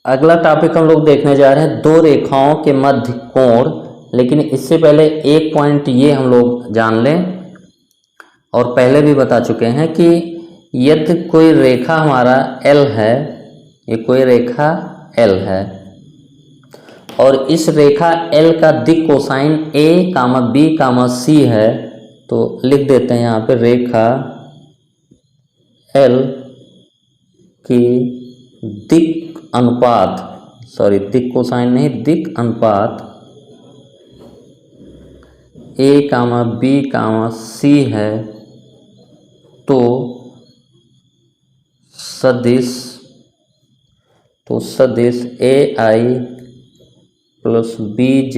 अगला टॉपिक हम लोग देखने जा रहे हैं दो रेखाओं के मध्य कोण। लेकिन इससे पहले एक पॉइंट ये हम लोग जान लें, और पहले भी बता चुके हैं कि यदि कोई रेखा हमारा L है, ये कोई रेखा L है और इस रेखा L का दिक् कोसाइन A, B, C है, तो लिख देते हैं यहाँ पे रेखा L की दिक् अनुपात, दिक् कोसाइन नहीं, दिक् अनुपात A, B, C है, तो सदिश AI plus BJ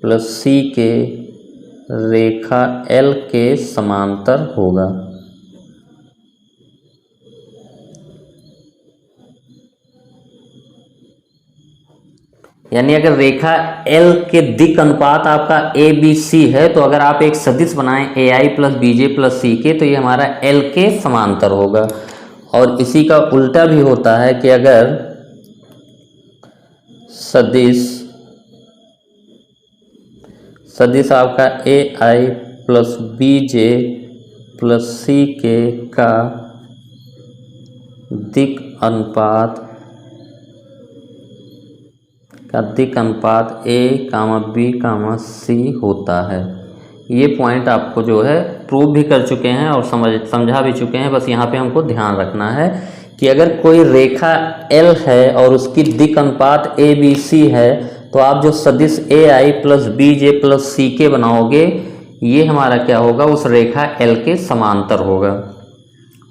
plus C के रेखा L के समांतर होगा। यानी अगर रेखा L के दिक् अनुपात आपका ABC है, तो अगर आप एक सदिश बनाएं AI plus BJ plus C के, तो ये हमारा L के समांतर होगा। और इसी का उल्टा भी होता है कि अगर सदिश आपका AI plus BJ plus C के का दिक् अनुपात A, B, C होता है। ये पॉइंट आपको जो है प्रूव भी कर चुके हैं और समझा भी चुके हैं। बस यहाँ पे हमको ध्यान रखना है कि अगर कोई रेखा L है और उसकी दिक् अनुपात ABC है, तो आप जो सदिश AI plus BJ plus C के बनाओगे, ये हमारा क्या होगा, उस रेखा L के समांतर होगा।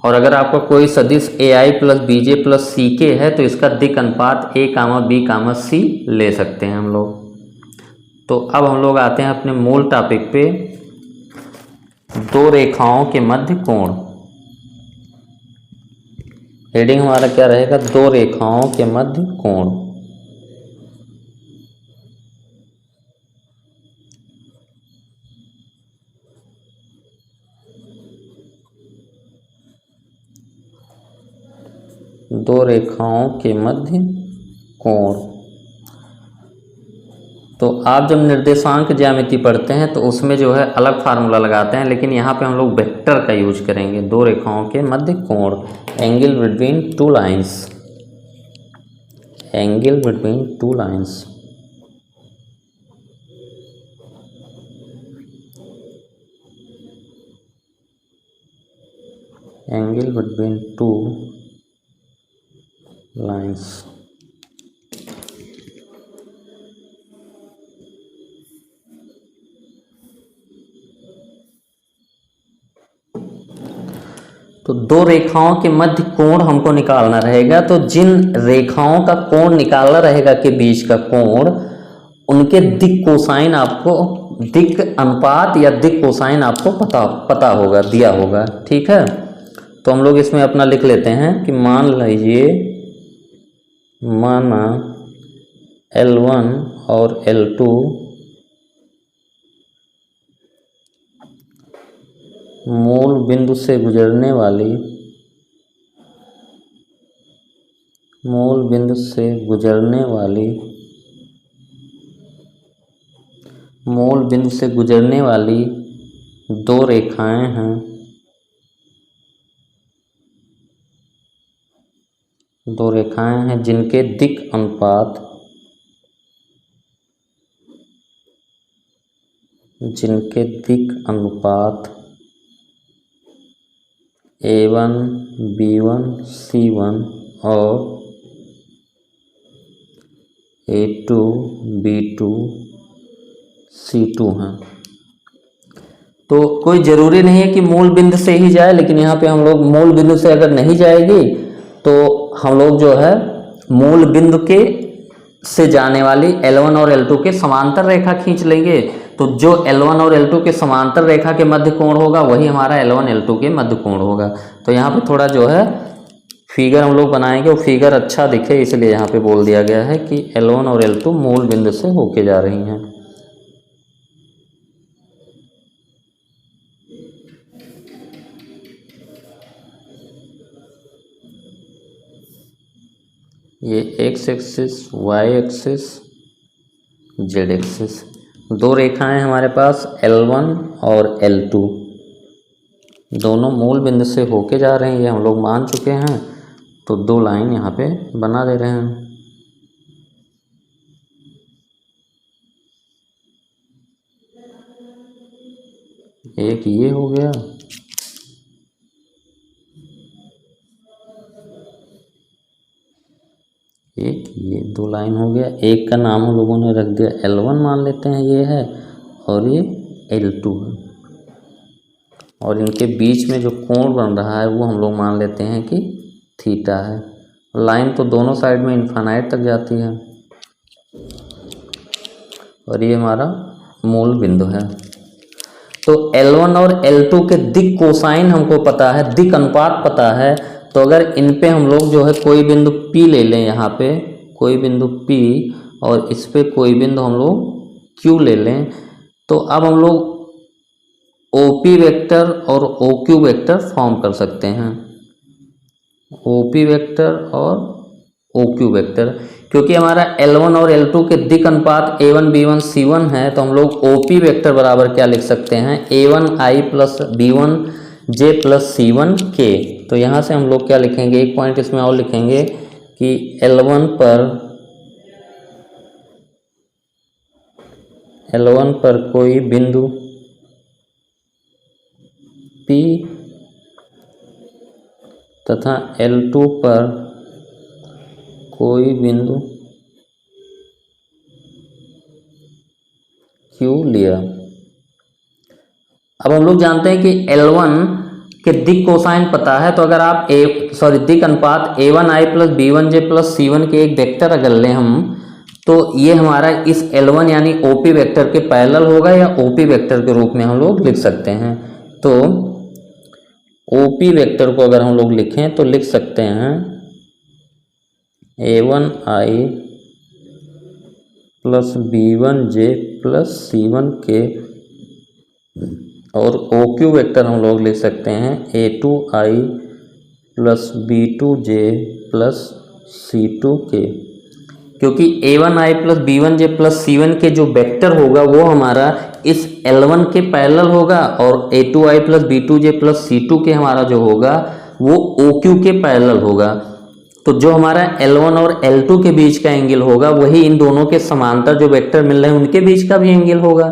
और अगर आपका कोई सदिश AI plus BJ plus C के है, तो इसका दिक् अनुपात A, B, C ले सकते हैं हम लोग। तो अब हम लोग आते हैं अपने मूल टॉपिक पे, दो रेखाओं के मध्य कोण। हेडिंग हमारा क्या रहेगा, दो रेखाओं के मध्य कोण। दो रेखाओं के मध्य कोण। तो आप जब निर्देशांक ज्यामिति पढ़ते हैं तो उसमें जो है अलग फार्मूला लगाते हैं, लेकिन यहाँ पे हम लोग वेक्टर का यूज करेंगे। दो रेखाओं के मध्य कोण, angle between two lines, angle between two lines. Angle between two lines. तो दो रेखाओं के मध्य कोण हमको निकालना रहेगा। तो जिन रेखाओं का कोण निकालना रहेगा के बीच का कोण, उनके दिक् कोसाइन आपको, दिक् अनुपात या दिक् कोसाइन आपको पता होगा, दिया होगा। ठीक है, तो हम लोग इसमें अपना लिख लेते हैं कि मान लीजिए, माना L1 और L2 मूल बिंदु से गुजरने वाली, दो रेखाएं हैं, जिनके दिक् अनुपात A1, B1, C1 और A2, B2, C2 हैं। तो कोई ज़रूरी नहीं है कि मूल बिंदु से ही जाए, लेकिन यहाँ पे हम लोग मूल बिंदु से अगर नहीं जाएगी तो हम लोग जो है मूल बिंदु के से जाने वाली L1 और L2 के समांतर रेखा खींच लेंगे। तो जो L1 और L2 के समांतर रेखा के मध्य कोण होगा, वही हमारा L1 L2 के मध्य कोण होगा। तो यहाँ पे थोड़ा जो है फिगर हम लोग बनाएंगे, वो फिगर अच्छा दिखे इसलिए यहाँ पे बोल दिया गया है कि L1 और L2 मूल बिंदु से होके जा रही हैं। ये X axis, Y axis, Z axis, दो रेखाएं हमारे पास L1 और L2, दोनों मूल बिंदु से होके जा रहे हैं, ये हम लोग मान चुके हैं। तो दो लाइन यहाँ पे बना दे रहे हैं। एक ये हो गया, एक ये, दो लाइन हो गया। एक का नाम हम लोगों ने रख दिया L1 मान लेते हैं, ये है, और ये L2 है। और इनके बीच में जो कोण बन रहा है वो हम लोग मान लेते हैं कि थीटा है। लाइन तो दोनों साइड में इन्फानाइट तक जाती है। और ये हमारा मूल बिंदु है। तो L1 और L2 के दिक् कोसाइन हमको पता है, दिक् अनुपात पता है। तो अगर इन पे हम लोग जो है कोई बिंदु P ले लें, यहाँ पे कोई बिंदु P और इस पे कोई बिंदु हम लोग Q ले लें, तो अब हम लोग OP वेक्टर और OQ वेक्टर फॉर्म कर सकते हैं। OP वेक्टर और OQ वेक्टर, क्योंकि हमारा L1 और L2 के दिक् अनुपात A1 B1 C1 है, तो हम लोग OP वेक्टर बराबर क्या लिख सकते हैं, A1I plus B1 J plus C1 K। तो यहाँ से हम लोग क्या लिखेंगे, एक पॉइंट इसमें और लिखेंगे कि L1 पर कोई बिंदु P तथा L2 पर कोई बिंदु Q लिया। अब हम लोग जानते हैं कि L1 के दिक् कोसाइन पता है, तो अगर आप दिक् अनुपात A1I plus B1J plus C1 के एक वेक्टर अगर लें हम, तो ये हमारा इस L1 यानी OP वेक्टर के पैरेलल होगा, या OP वेक्टर के रूप में हम लोग लिख सकते हैं। तो OP वेक्टर को अगर हम लोग लिखें तो लिख सकते हैं A1I plus B1J plus C1 के, और OQ वेक्टर हम लोग लिख सकते हैं A2I plus B2J plus C2 के, क्योंकि A1I plus B1J plus C1 के जो वेक्टर होगा वो हमारा इस L1 के पैरेलल होगा, और A2I plus B2J plus C2 के हमारा जो होगा वो OQ के पैरेलल होगा। तो जो हमारा L1 और L2 के बीच का एंगल होगा वही इन दोनों के समांतर जो वेक्टर मिल रहे हैं उनके बीच का भी एंगल होगा।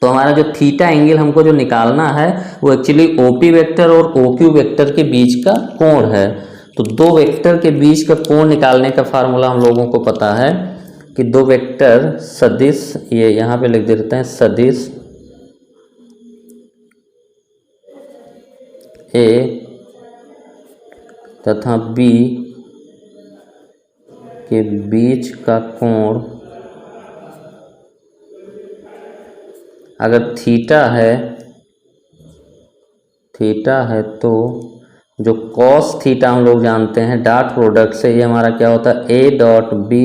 तो हमारा जो थीटा एंगल हमको जो निकालना है वो एक्चुअली OP वेक्टर और OQ वेक्टर के बीच का कोण है। तो दो वेक्टर के बीच का कोण निकालने का फार्मूला हम लोगों को पता है कि दो वेक्टर सदिश, ये यहाँ पे लिख देते हैं, सदिश A तथा B के बीच का कोण अगर थीटा है तो जो कॉस थीटा हम लोग जानते हैं डॉट प्रोडक्ट से, ये हमारा क्या होता है A dot B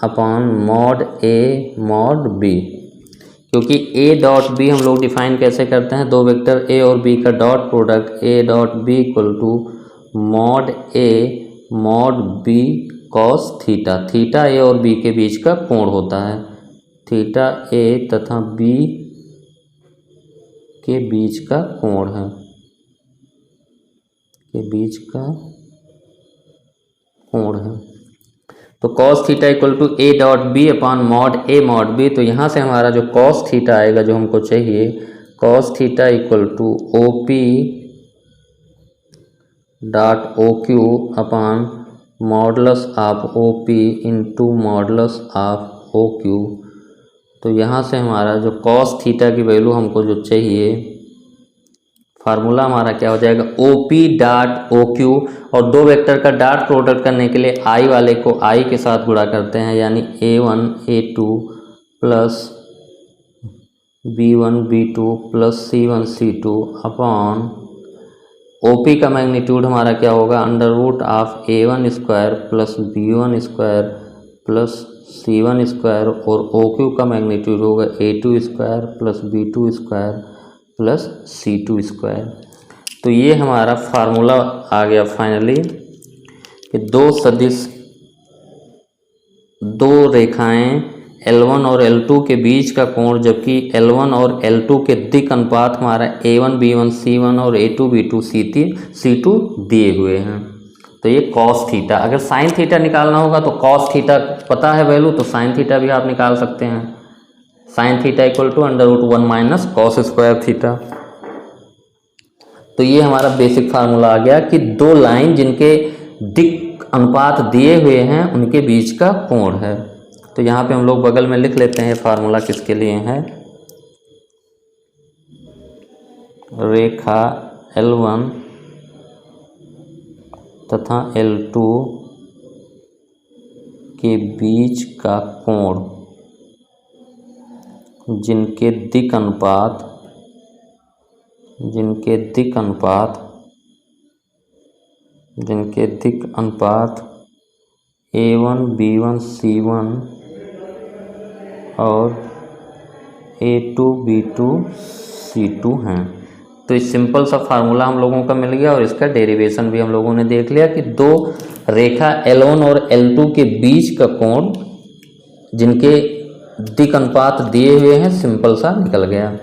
upon mod A mod B। क्योंकि A डॉट B हम लोग डिफाइन कैसे करते हैं, दो वेक्टर A और B का dot product A dot B equal to mod A mod B cos theta. Theta A और B के बीच का कोण होता है, थीटा A तथा B के बीच का कोण है, के बीच का कोण है। तो cos theta equal to A dot B upon mod A mod B। तो यहाँ से हमारा जो कॉस थीटा आएगा जो हमको चाहिए, cos theta equal to OP dot OQ upon modulus of OP into modulus of OQ। तो यहाँ से हमारा जो कॉस थीटा की वैल्यू हमको जो चाहिए, फार्मूला हमारा क्या हो जाएगा, OP डॉट OQ, और दो वेक्टर का डॉट प्रोडक्ट करने के लिए I वाले को I के साथ गुणा करते हैं, यानी A1 A2 plus B1 B2 plus C1 C2 upon OP का मैग्नीट्यूड हमारा क्या होगा, under root of A1 square plus B1 square plus C1 square, और OQ का मैग्नीट्यूड होगा A2 square plus B2 square plus C2 square. तो ये हमारा फार्मूला आ गया फाइनली कि दो सदिश दो रेखाएं L1 और L2 के बीच का कोण, जबकि L1 और L2 के दिक् अनुपात हमारा A1 B1 C1 और A2 B2 C2 दिए हुए हैं। तो ये कॉस थीटा, अगर साइन थीटा निकालना होगा तो कॉस थीटा पता है वैल्यू, तो साइन थीटा भी आप निकाल सकते हैं। Sine theta equal to √1 minus cos square theta. तो ये हमारा बेसिक फार्मूला आ गया कि दो लाइन जिनके दिक् अनुपात दिए हुए हैं उनके बीच का कोण है। तो यहाँ पे हम लोग बगल में लिख लेते हैं फार्मूला किसके लिए है। रेखा L1 तथा L2 के बीच का कोण जिनके दिक् अनुपात A1 B1 C1 और A2 B2 C2 हैं। तो इस सिंपल सा फार्मूला हम लोगों का मिल गया और इसका डेरिवेशन भी हम लोगों ने देख लिया कि दो रेखा L1 और L2 के बीच का कोण जिनके दिक् अनुपात दिए हुए हैं, सिंपल सा निकल गया।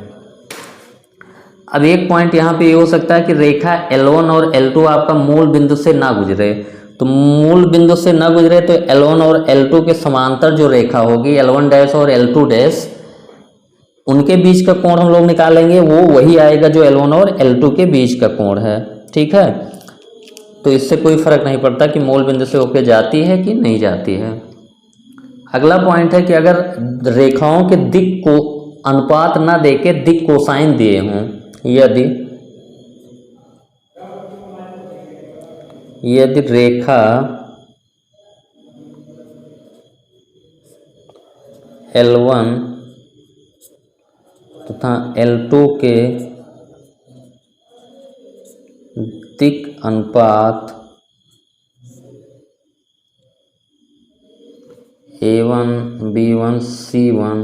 अब एक पॉइंट यहाँ पे ये हो सकता है कि रेखा L1 और L2 आपका मूल बिंदु से ना गुजरे, तो मूल बिंदु से ना गुजरे तो L1 और L2 के समांतर जो रेखा होगी L1 डैश और L2 डैश, उनके बीच का कोण हम लोग निकालेंगे, वो वही आएगा जो L1 और L2 के बीच का कोण है। ठीक है, तो इससे कोई फर्क नहीं पड़ता कि मूल बिंदु से होकर जाती है कि नहीं जाती है। अगला पॉइंट है कि अगर रेखाओं के दिक् को अनुपात ना देके दिक् कोसाइन दिए हों, यदि रेखा L1 तथा L2 के दिक् अनुपात A1 B1 C1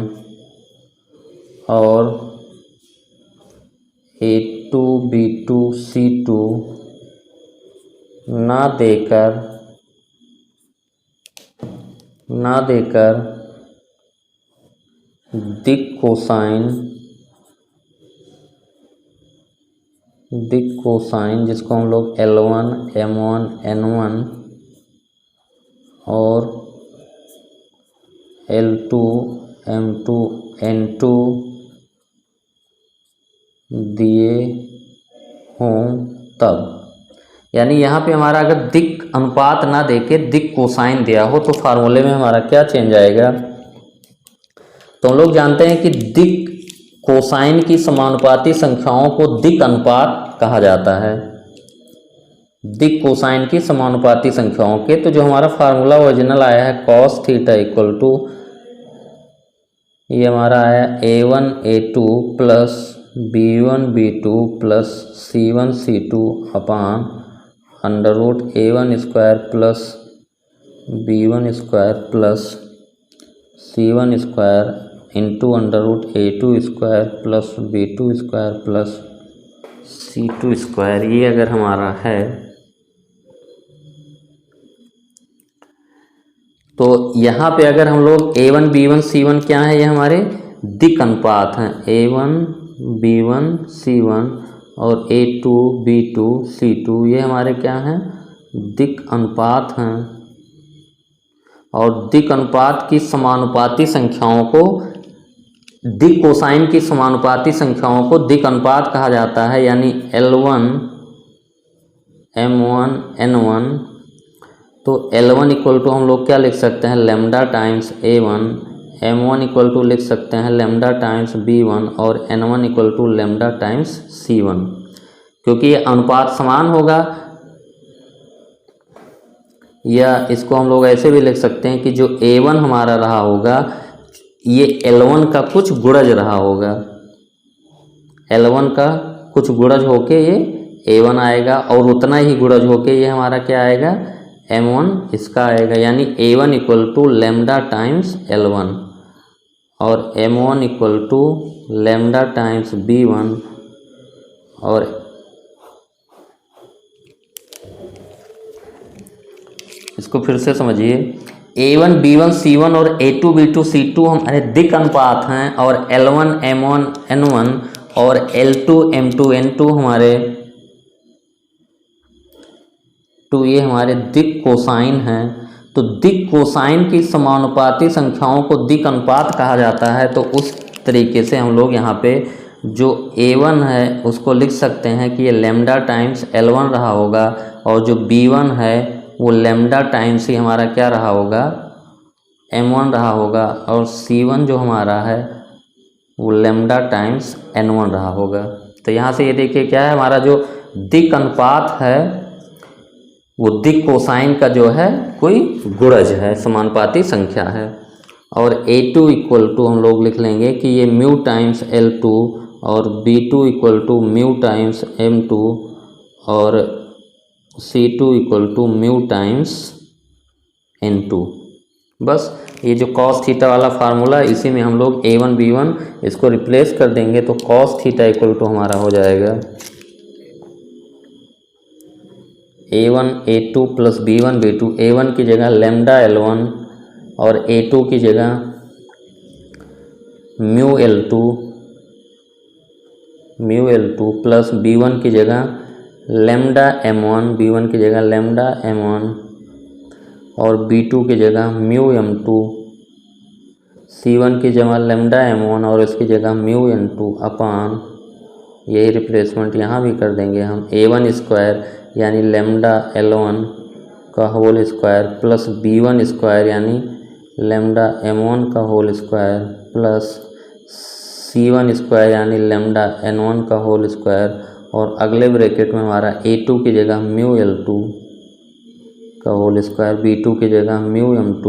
और A2 B2 C2 ना देकर दिक् कोसाइन जिसको हम लोग L1 M1 N1 और L2 M2 N2 दिए हों तब, यानी यहाँ पे हमारा अगर दिक् अनुपात ना देके दिक् कोसाइन दिया हो तो फार्मूले में हमारा क्या चेंज आएगा। तो हम लोग जानते हैं कि दिक् कोसाइन की समानुपाती संख्याओं को दिक् अनुपात कहा जाता है। दिक् कोसाइन की समानुपाती संख्याओं के, तो जो हमारा फार्मूला ओरिजिनल आया है कॉस थीटा इक्वल टू, ये हमारा आया A1 A2 plus B1 B2 plus C1 C2 upon √A1 square plus B1 square plus C1 square into √A2 square plus B2 square plus C2 square. ये अगर हमारा है तो यहाँ पे अगर हम लोग A1 B1 C1 क्या है, ये हमारे दिक् अनुपात हैं। A1 B1 C1 और A2 B2 C2 ये हमारे क्या हैं, दिक् अनुपात हैं। और दिक् अनुपात की समानुपाती संख्याओं को, दिक् कोसाइन की समानुपाती संख्याओं को दिक् अनुपात कहा जाता है। यानी L1 M1 N1, तो L1 इक्वल टू हम लोग क्या लिख सकते हैं, lambda times A1, M1 equal to लिख सकते हैं लैम्डा टाइम्स B1 और N1 equal to lambda times C1, क्योंकि ये अनुपात समान होगा। या इसको हम लोग ऐसे भी लिख सकते हैं कि जो A1 हमारा रहा होगा ये L1 का कुछ गुणज रहा होगा, L1 का कुछ गुणज होके ये A1 आएगा और उतना ही गुणज होके ये हमारा क्या आएगा, M1 इसका आएगा। यानी A1 equal to lambda times L1 और M1 equal to lambda times B1 और इसको फिर से समझिए A1 B1 C1 और A2 B2 C2 हमारे दिक् अनुपात हैं, और L1 M1 N1 और L2 M2 N2 हमारे ये हमारे दिक् कोसाइन हैं। तो दिक् कोसाइन की समानुपाती संख्याओं को दिक् अनुपात कहा जाता है। तो उस तरीके से हम लोग यहाँ पे जो A1 है उसको लिख सकते हैं कि ये लैम्डा टाइम्स L1 रहा होगा, और जो B1 है वो लैम्डा टाइम्स ही हमारा क्या रहा होगा, M1 रहा होगा, और C1 जो हमारा है वो लैम्डा टाइम्स N1 रहा होगा। तो यहाँ से ये देखिए क्या है, हमारा जो दिक् अनुपात है वो दिक् कोसाइन का जो है कोई गुणज है, समानुपाती संख्या है। और A2 इक्वल टू हम लोग लिख लेंगे कि ये म्यू टाइम्स L2, और B2 equal to mu times M2, और C2 equal to mu times N2। बस ये जो कॉस थीटा वाला फार्मूला है इसी में हम लोग A1 B1 इसको रिप्लेस कर देंगे, तो कॉस थीटा इक्वल टू हमारा हो जाएगा A1 A2 plus B1 B2। A1 की जगह लैम्डा L1 और A2 की जगह म्यू L2 प्लस B1 की जगह लैम्डा M1, B1 की जगह लैम्डा M1 और B2 की जगह म्यू M2, C1 की जगह लैम्डा M1 और इसकी जगह म्यू N2 अपान, यही रिप्लेसमेंट यहाँ भी कर देंगे हम, A1 स्क्वायर यानी लैम्डा L1 का whole square plus B1 square यानी लैम्डा M1 का whole square plus C1 square यानी लैम्डा N1 का होल स्क्वायर, और अगले ब्रैकेट में हमारा A2 की जगह म्यू L2 का होल स्क्वायर, B2 की जगह म्यू M2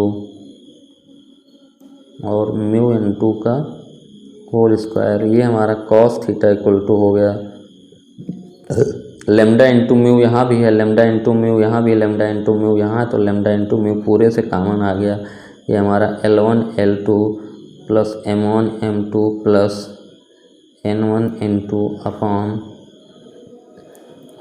और म्यू N2 का होल स्क्वायर। ये हमारा कॉस थीटा इक्वल टू हो गया लैम्डा इंटू म्यू, यहाँ भी है लैम्डा इंटू म्यू, यहाँ भी लैम्डा इंटू म्यू, यहाँ है तो लैम्डा इंटू म्यू पूरे से कॉमन आ गया। ये हमारा L1 L2 plus M1 M2 plus N1 N2 upon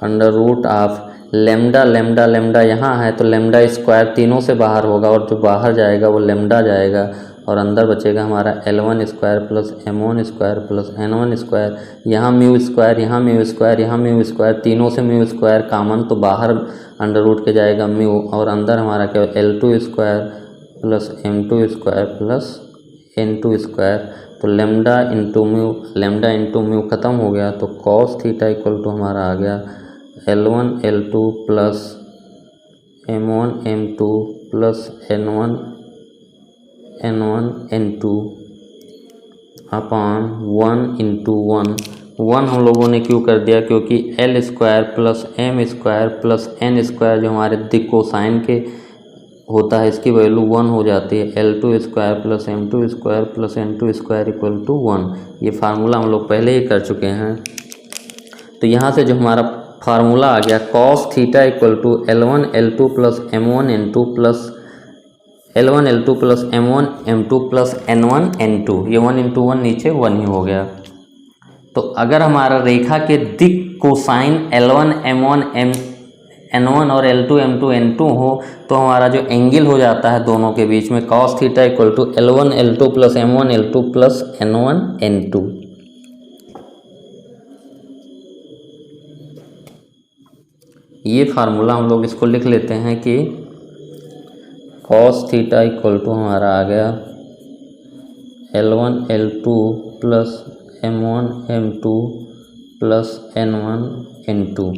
under root of lambda lambda lambda यहाँ है तो लैम्डा स्क्वायर तीनों से बाहर होगा, और जो बाहर जाएगा वो लैम्डा जाएगा, और अंदर बचेगा हमारा L1 square plus M1 square plus N1 square. यहाँ म्यू स्क्वायर, यहाँ म्यू स्क्वायर, यहाँ म्यू स्क्वायर, तीनों से म्यू स्क्वायर कामन, तो बाहर अंडर रूट के जाएगा म्यू, और अंदर हमारा क्या L2 square plus M2 square plus N2 square. तो लैम्डा इंटू म्यू ख़त्म हो गया, तो कॉस थीटा इक्वल टू हमारा आ गया L1 L2 plus M1 M2 plus N1 N2 अपान 1 इंटू 1 हम लोगों ने क्यों कर दिया, क्योंकि L square plus M square plus N square जो हमारे दिक् कोसाइन के होता है इसकी वैल्यू 1 हो जाती है। L2 square plus M2 square plus N2 square equal to 1। ये फार्मूला हम लोग पहले ही कर चुके हैं। तो यहाँ से जो हमारा फार्मूला आ गया cos theta equal to L1 L2 plus M1 N2 plus L1 L2 plus M1 M2 plus N1 N2। ये 1 इंटू 1 नीचे 1 ही हो गया। तो अगर हमारा रेखा के दिक् कोसाइन L1 M1 N1 और L2 M2 N2 हो तो हमारा जो एंगल हो जाता है दोनों के बीच में cos theta equal to L1 L2 plus M1 L2 plus N1 N2। ये फार्मूला हम लोग इसको लिख लेते हैं कि कॉस थीटा इक्वल टू हमारा आ गया L1 L2 plus M1 M2 plus N1 N2।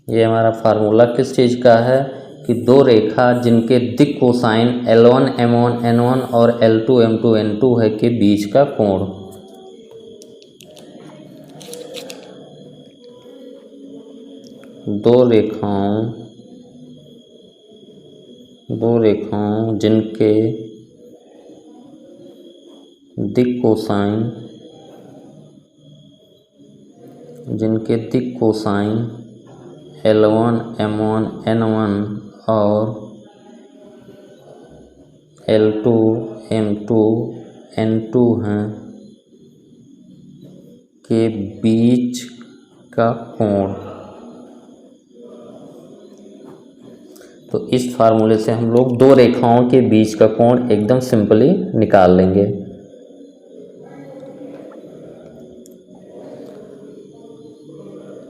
ये हमारा फार्मूला किस चीज़ का है कि दो रेखा जिनके दिक् कोसाइन L1 M1 N1 और L2 M2 N2 है के बीच का कोण। दो रेखाओं जिनके दिक् कोसाइन L1 M1 N1 और L2 M2 N2 हैं के बीच का कोण। तो इस फार्मूले से हम लोग दो रेखाओं के बीच का कोण एकदम सिंपली निकाल लेंगे।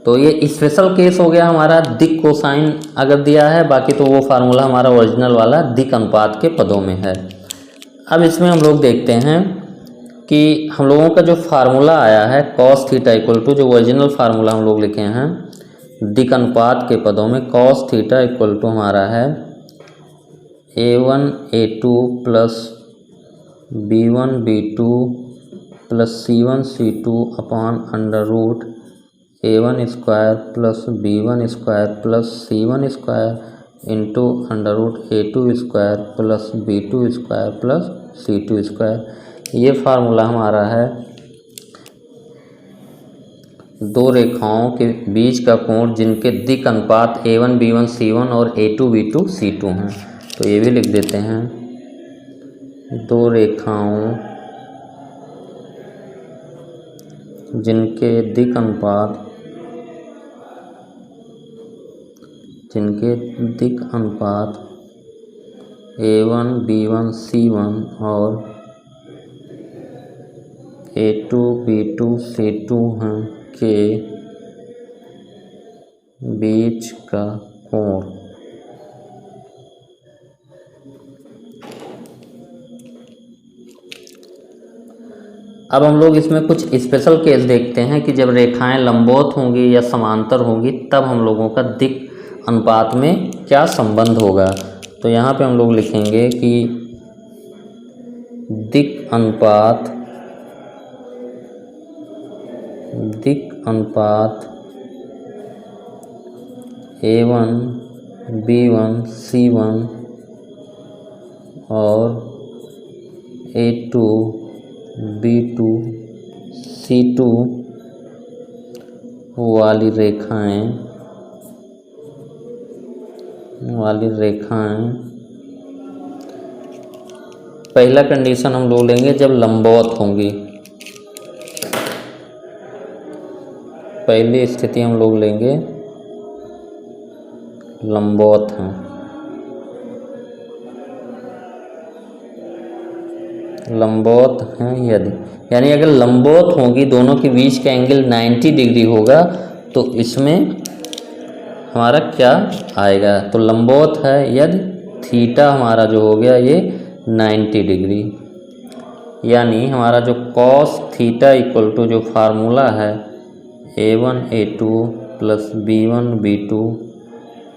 तो ये स्पेशल केस हो गया हमारा दिक् कोसाइन अगर दिया है, बाकी तो वो फार्मूला हमारा ओरिजिनल वाला दिक् अनुपात के पदों में है। अब इसमें हम लोग देखते हैं कि हम लोगों का जो फार्मूला आया है कॉस थीटा इक्वल टू, जो ओरिजिनल फार्मूला हम लोग लिखे हैं दिक् अनुपात के पदों में, कॉस थीटा इक्वल टू हमारा है a1 a2 plus b1 b2 plus c1 c2 upon under root a1 square plus b1 square plus c1 square into under root a2 square plus b2 square plus c2 square. ये formula हमारा है दो रेखाओं के बीच का कोण जिनके दिक् अनुपात a1 b1 c1 और a2 b2 c2 हैं। तो ये भी लिख देते हैं, दो रेखाओं जिनके दिक् अनुपात a1 b1 c1 और a2 b2 c2 हैं के बीच का कोण। अब हम लोग इसमें कुछ स्पेशल केस देखते हैं कि जब रेखाएं लंबवत होंगी या समांतर होंगी तब हम लोगों का दिक् अनुपात में क्या संबंध होगा। तो यहाँ पे हम लोग लिखेंगे कि दिक् अनुपात a1 b1 c1 और a2 b2 c2 वाली रेखाएं पहला कंडीशन हम लोग लेंगे जब लंबवत होंगी। पहली स्थिति हम लोग लेंगे लंबवत हैं। लंबवत हैं यदि, यानी अगर लंबवत होंगी दोनों के बीच का एंगल 90 डिग्री होगा तो इसमें हमारा क्या आएगा। तो लंबवत है यदि थीटा हमारा जो हो गया ये 90 डिग्री, यानी हमारा जो कॉस थीटा इक्वल टू जो फार्मूला है a1 a2 plus b1 b2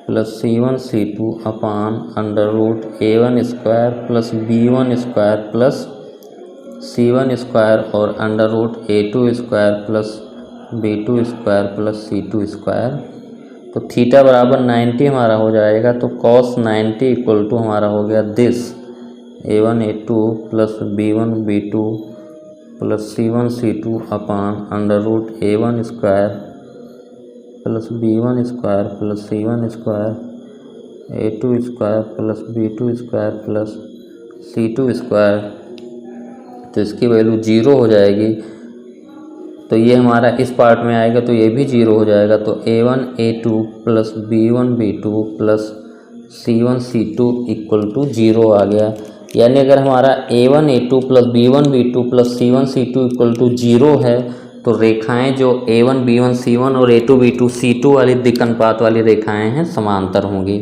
plus c1 c2 upon under root a1 square plus b1 square plus c1 square और under root a2 square plus b2 square plus c2 square. तो theta बराबर 90 हमारा हो जाएगा। तो cos 90 equal to हमारा हो गया this a1 a2 plus b1 b2 plus c1 c2 upon under root a1 square plus b1 square plus c1 square a2 square plus b2 square plus c2 square. तो इसकी value 0 हो जाएगी। तो ये हमारा इस पार्ट में आएगा तो ये भी 0 हो जाएगा। तो a1 a2 plus b1 b2 plus c1 c2 equal to 0 आ गया। यानी अगर हमारा a1 a2 plus b1 b2 plus c1 c2 equal to 0 है तो रेखाएं जो a1 b1 c1 और a2 b2 c2 वाली दिक् अनुपात वाली रेखाएं हैं समांतर होंगी।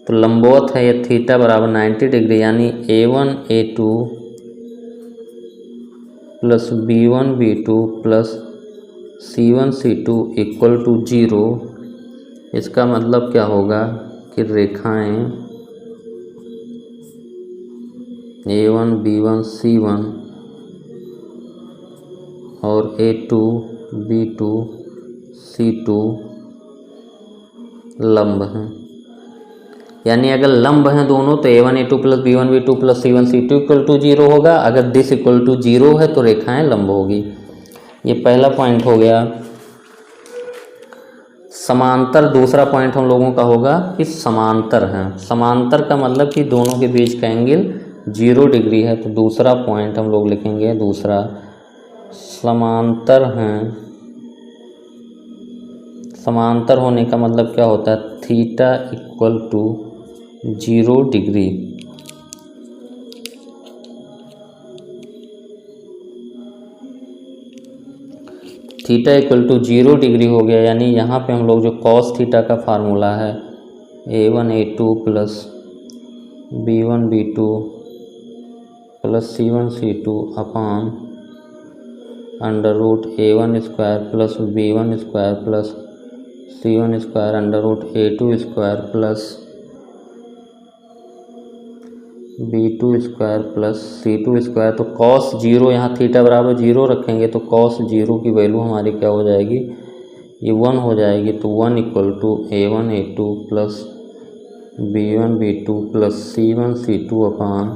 तो लंबवत है ये थीटा बराबर 90 डिग्री, यानी a1 a2 plus b1 b2 plus c1 c2 equal to 0। इसका मतलब क्या होगा कि रेखाएं a1 b1 c1 और a2 b2 c2 लंब हैं। यानी अगर लंब हैं दोनों तो a1 a2 plus b1 b2 plus c1 c2 equal to 0 होगा। अगर दिस इक्वल टू 0 है तो रेखाएं लंब होगी। ये पहला पॉइंट हो गया। समांतर दूसरा पॉइंट हम लोगों का होगा कि समांतर हैं। समांतर का मतलब कि दोनों के बीच का एंगल 0 डिग्री है। तो दूसरा पॉइंट हम लोग लिखेंगे, दूसरा समांतर हैं। समांतर होने का मतलब क्या होता है, theta equal to 0 degree. Theta equal to 0 degree हो गया, यानी यहाँ पे हम लोग जो कॉस थीटा का फार्मूला है A1 A2 plus B1 B2 plus C1 C2 upon under root A1 square plus B1 square plus C1 square under root A2 square plus B2 square plus C2 square. तो cos 0, यहाँ theta बराबर 0 रखेंगे तो cos 0 की value हमारी क्या हो जाएगी, ये 1 हो जाएगी। तो 1 equal to A1 A2 plus B1 B2 plus C1 C2 upon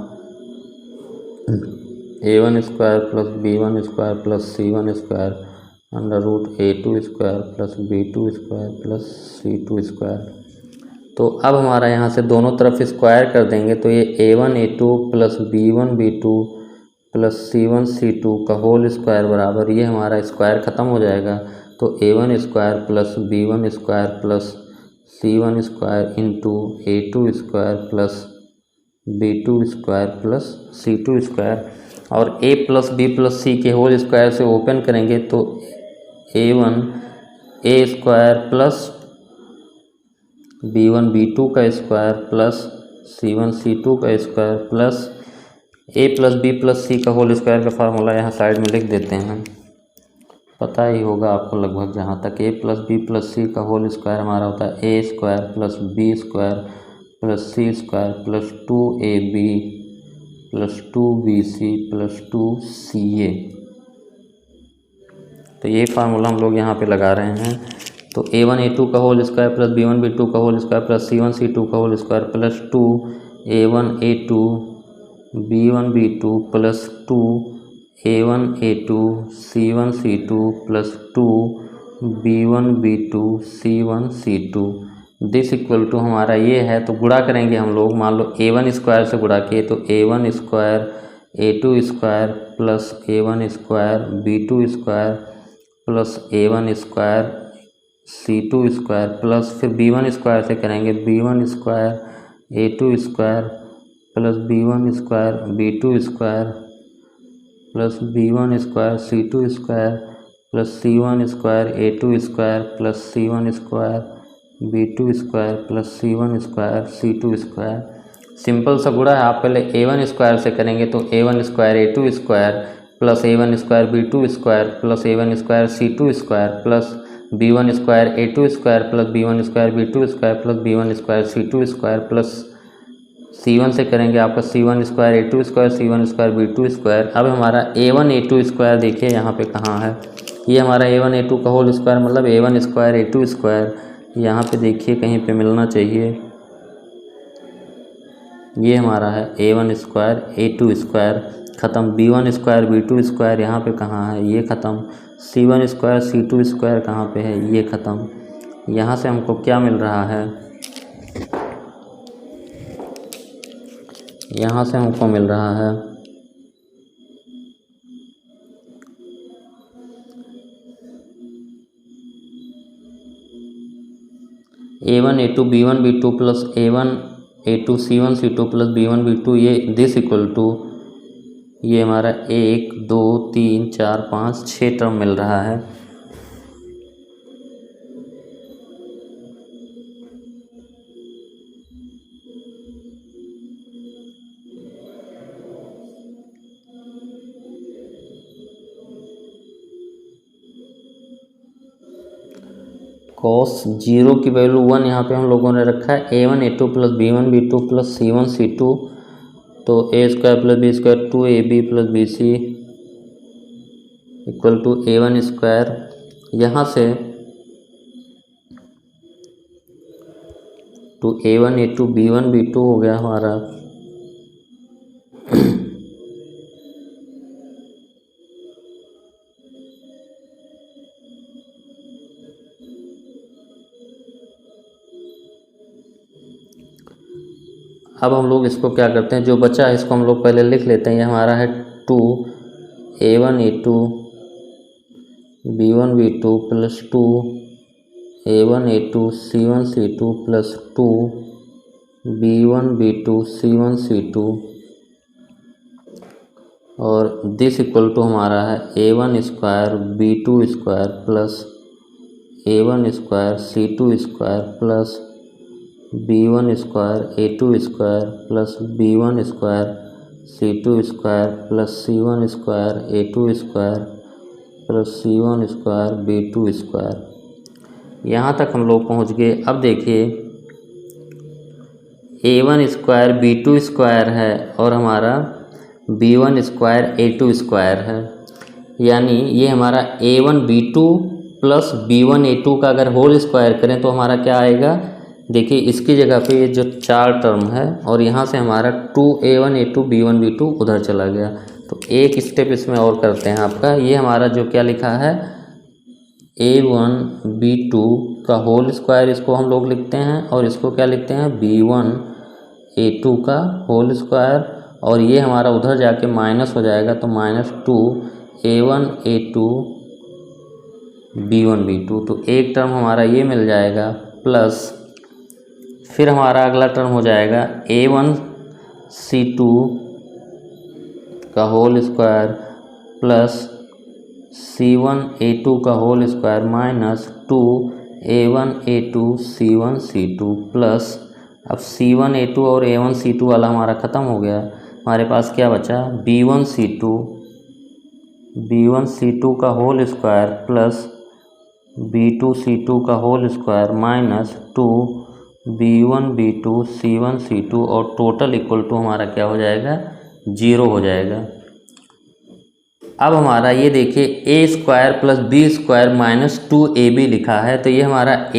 A1 square plus B1 square plus C1 square under root A2 square plus B2 square plus C2 square. तो अब हमारा यहाँ से दोनों तरफ स्क्वायर कर देंगे तो ये A1 A2 plus B1 B2 plus C1 C2 का होल स्क्वायर बराबर, ये हमारा स्क्वायर ख़त्म हो जाएगा। तो A1 square plus B1 square plus C1 square into A2 square plus B2 square plus C2 square, और A plus B plus C के होल स्क्वायर से ओपन करेंगे तो A1 A square plus B1 B2 का square plus C1 C2 का square plus A plus B plus C का whole square का formula यहाँ साइड में लिख देते हैं, पता ही होगा आपको लगभग जहाँ तक। A plus B plus C का होल स्क्वायर हमारा होता है A square plus B square plus C square plus 2AB plus 2BC plus 2CA। तो ये फार्मूला हम लोग यहाँ पे लगा रहे हैं। तो A1 A2 का whole square plus B1 B2 का whole square plus C1 C2 का whole square plus 2 A1 A2 B1 B2 plus 2 A1 A2 C1 C2 plus 2 B1 B2 C1 C2 this equal to हमारा ये है। तो गुणा करेंगे हम लोग, मान लो A1 स्क्वायर से गुणा किए तो A1 square A2 square plus A1 square B2 square plus A1 square C2 square plus फिर B1 स्क्वायर से करेंगे B1 square A2 square plus B1 square B2 square plus B1 square C2 square plus C1 square A2 square plus C1 square B2 square plus C1 square C2 square. Simple सा गुणा है, आप पहले A1 square से करेंगे तो A1 square A2 square plus A1 square B2 square plus A1 square C2 square plus B1 square A2 square plus B1 square B2 square plus B1 square C2 square plus C1 से करेंगे आपका C1 square A2 square C1 square B2 square. अब हमारा A1 A2 square देखिए यहाँ पे कहाँ है, ये हमारा A1 A2 का होल स्क्वायर मतलब A1 स्क्वायर A2 स्क्वायर, यहाँ पे देखिए कहीं पे मिलना चाहिए, ये हमारा है A1 स्क्वायर A2 स्क्वायर ख़त्म। B1 स्क्वायर B2 स्क्वायर यहाँ पे कहाँ है, ये ख़त्म। C1 स्क्वायर C2 स्क्वायर कहाँ पे है, ये ख़त्म। यहाँ से हमको क्या मिल रहा है, यहाँ से हमको मिल रहा है A1 A2 B1 B2 plus A1 A2 C1 C2 plus B1 B2, ये दिस इक्वल टू ये हमारा 1 2 3 4 5 6 टर्म मिल रहा है। कॉस 0 की वैल्यू 1 यहाँ पे हम लोगों ने रखा है A1 A2 plus B1 B2 plus C1 C2, तो A square plus B square 2AB plus BC equal to A1 square. यहाँ से to A1 A2 B1 B2 हो गया हमारा। अब हम लोग इसको क्या करते हैं, जो बचा है इसको हम लोग पहले लिख लेते हैं। ये हमारा है 2 A1 A2 B1 B2 plus 2 A1 A2 C1 C2 plus 2 B1 B2 C1 C2 और दिस इक्वल टू हमारा है A1 square B2 square plus A1 square C2 square plus B1 square A2 square plus B1 square C2 square plus C1 square A2 square plus C1 square B2 square. यहाँ तक हम लोग पहुँच गए। अब देखिए A1 स्क्वायर B2 स्क्वायर है और हमारा B1 स्क्वायर A2 स्क्वायर है, यानी ये हमारा A1 B2 plus B1 A2 का अगर होल स्क्वायर करें तो हमारा क्या आएगा। देखिए इसकी जगह पे ये जो 4 टर्म है और यहाँ से हमारा 2A1 A2 B1 B2 उधर चला गया। तो एक स्टेप इसमें और करते हैं आपका। ये हमारा जो क्या लिखा है A1 B2 का होल स्क्वायर, इसको हम लोग लिखते हैं और इसको क्या लिखते हैं B1 A2 का होल स्क्वायर, और ये हमारा उधर जाके माइनस हो जाएगा तो -2 A1 A2 B1 B2। तो एक टर्म हमारा ये मिल जाएगा प्लस फिर हमारा अगला टर्म हो जाएगा A1 C2 का whole square plus C1 A2 का whole square minus 2 A1 A2 C1 C2 plus अब C1 A2 और A1 C2 वाला हमारा ख़त्म हो गया। हमारे पास क्या बचा B1 C2 का whole square plus B2 C2 का whole square minus 2 B1 B2 C1 C2 और टोटल इक्वल टू हमारा क्या हो जाएगा 0 हो जाएगा। अब हमारा ये देखिए A square plus B square minus 2AB लिखा है, तो ये हमारा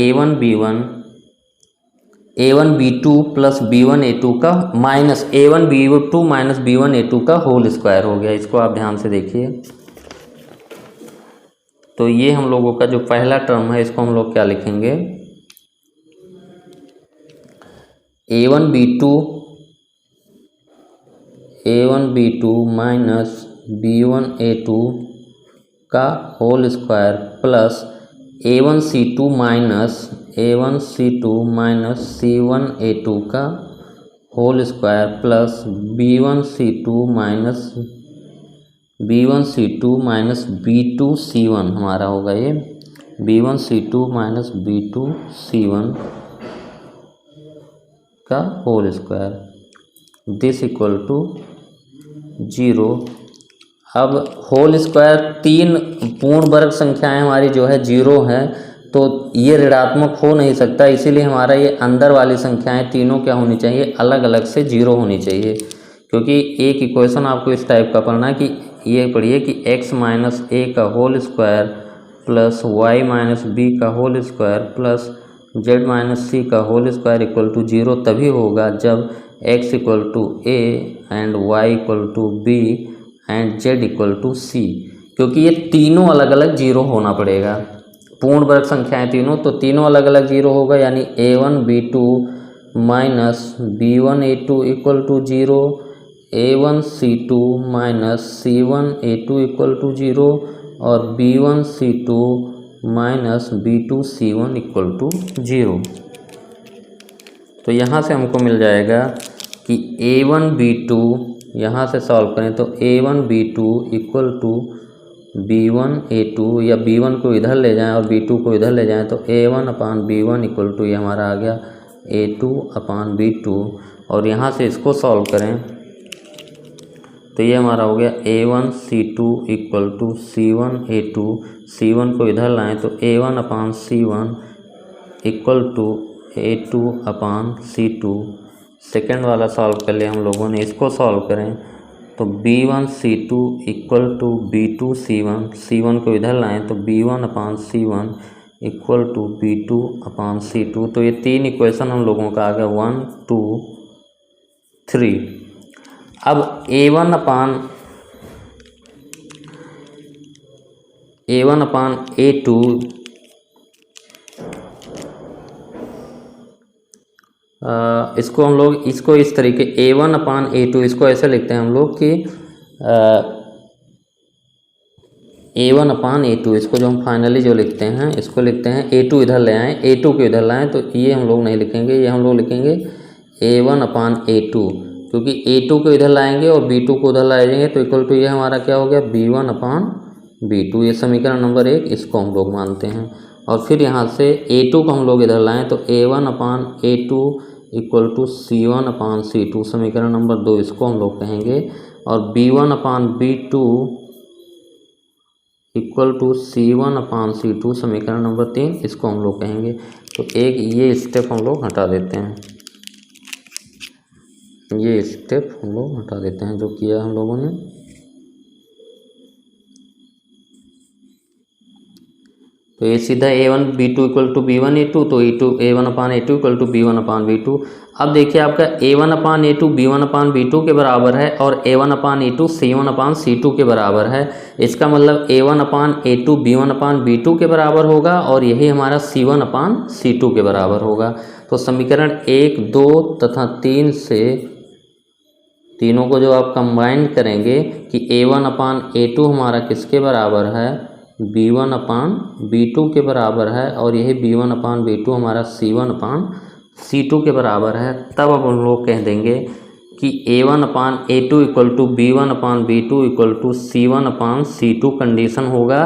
A1 B2 plus B1 A2 का minus A1 B2 minus B1 A2 का होल स्क्वायर हो गया। इसको आप ध्यान से देखिए। तो ये हम लोगों का जो पहला टर्म है इसको हम लोग क्या लिखेंगे A1 B2 minus B1 A2 का whole square plus A1 C2 minus C1 A2 का whole square plus B1 C2 minus B2 C1 हमारा होगा ये B1 C2 minus B2 C1 का whole square this equal to 0। अब whole square 3 पूर्ण वर्ग संख्याएं हमारी जो है 0 है, तो ये ऋणात्मक हो नहीं सकता, इसीलिए हमारा ये अंदर वाली संख्याएं तीनों क्या होनी चाहिए अलग अलग से 0 होनी चाहिए। क्योंकि एक इक्वेशन आपको इस टाइप का पढ़ना कि ये पढ़िए कि x माइनस a का whole square plus y minus b का whole square plus z minus c का होल स्क्वायर इक्वल टू 0 तभी होगा जब x equal to a and y equal to b and z equal to c। क्योंकि ये तीनों अलग अलग 0 होना पड़ेगा, पूर्ण वर्ग संख्याएं तीनों, तो तीनों अलग अलग 0 होगा, यानी A1 B2 minus B1 A2 equal to 0, A1 C2 minus C1 A2 equal to 0 और B1 C2 minus B2 C1 equal to 0। तो यहाँ से हमको मिल जाएगा कि A1 B2 यहाँ से सॉल्व करें तो A1 B2 equal to B1 A2, या B1 को इधर ले जाएं और B2 को इधर ले जाएं तो A1 upon B1 equal to ये हमारा आ गया A2 अपान B2, और यहाँ से इसको सॉल्व करें तो ये हमारा हो गया A1 C2 equal to C1 A2, C1 को इधर लाएं तो A1 upon C1 equal to A2 upon C2। Second वाला सॉल्व कर लिया हम लोगों ने, इसको सॉल्व करें तो B1 C2 equal to B2 C1, C1 को इधर लाएं तो B1 upon C1 equal to B2 upon C2। तो ये 3 इक्वेशन हम लोगों का आ गया 1 2 3। अब A1 अपान A2 इसको हम लोग इसको इस तरीके A1 अपान A2 इसको ऐसे लिखते हैं हम लोग कि A1 अपान A2, इसको जो हम फाइनली जो लिखते हैं इसको लिखते हैं A2 इधर ले आएँ, A2 को इधर लाएँ, तो ये हम लोग नहीं लिखेंगे, ये हम लोग लिखेंगे A1 अपान A2, क्योंकि A2 को इधर लाएंगे और B2 को उधर लाएंगे तो इक्वल टू ये हमारा क्या हो गया B1 अपान B2। ये समीकरण नंबर 1, इसको हम लोग मानते हैं। और फिर यहाँ से A2 को हम लोग इधर लाएँ तो A1 upon A2 equal to C1 upon C2, समीकरण नंबर 2, इसको हम लोग कहेंगे। और B1 upon B2 equal to C1 upon C2, समीकरण नंबर 3, इसको हम लोग कहेंगे। तो एक ये स्टेप हम लोग हटा देते हैं, ये स्टेप हम लोग हटा देते हैं जो किया हम लोगों ने। तो ये सीधा A1 B2 equal to B1 A2, तो A1 upon A2 equal to B1 upon B2। अब देखिए आपका A1 upon A2 B1 upon B2 के बराबर है और A1 upon A2 C1 upon C2 के बराबर है। इसका मतलब A1 upon A2 B1 upon B2 के बराबर होगा और यही हमारा C1 अपान C2 के बराबर होगा। तो समीकरण 1, 2 तथा 3 से तीनों को जो आप कंबाइन करेंगे कि A1 अपान A2 हमारा किसके बराबर है, B1 अपान B2 के बराबर है और यही B1 अपान B2 हमारा C1 अपान C2 के बराबर है। तब अब हम लोग कह देंगे कि A1 upon A2 equal to B1 upon B2 equal to C1 upon C2 condition होगा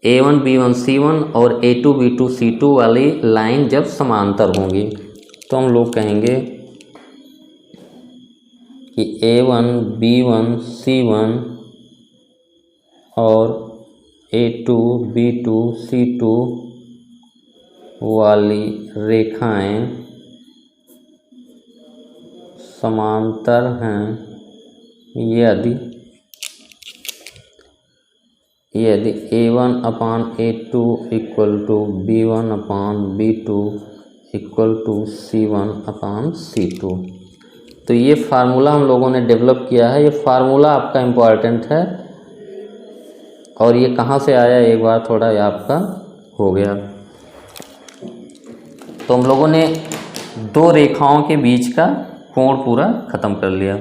A1 B1 C1 और A2 B2 C2 वाली लाइन जब समांतर होंगी। तो हम लोग कहेंगे कि A1 B1 C1 और A2 B2 C2 वाली रेखाएं समांतर हैं यदि A1 upon A2 equal to B1 upon B2 equal to C1 upon C2। तो ये फार्मूला हम लोगों ने डेवलप किया है, ये फार्मूला आपका इम्पॉर्टेंट है। और ये कहाँ से आया एक बार थोड़ा ये आपका हो गया। तो हम लोगों ने दो रेखाओं के बीच का कोण पूरा ख़त्म कर लिया।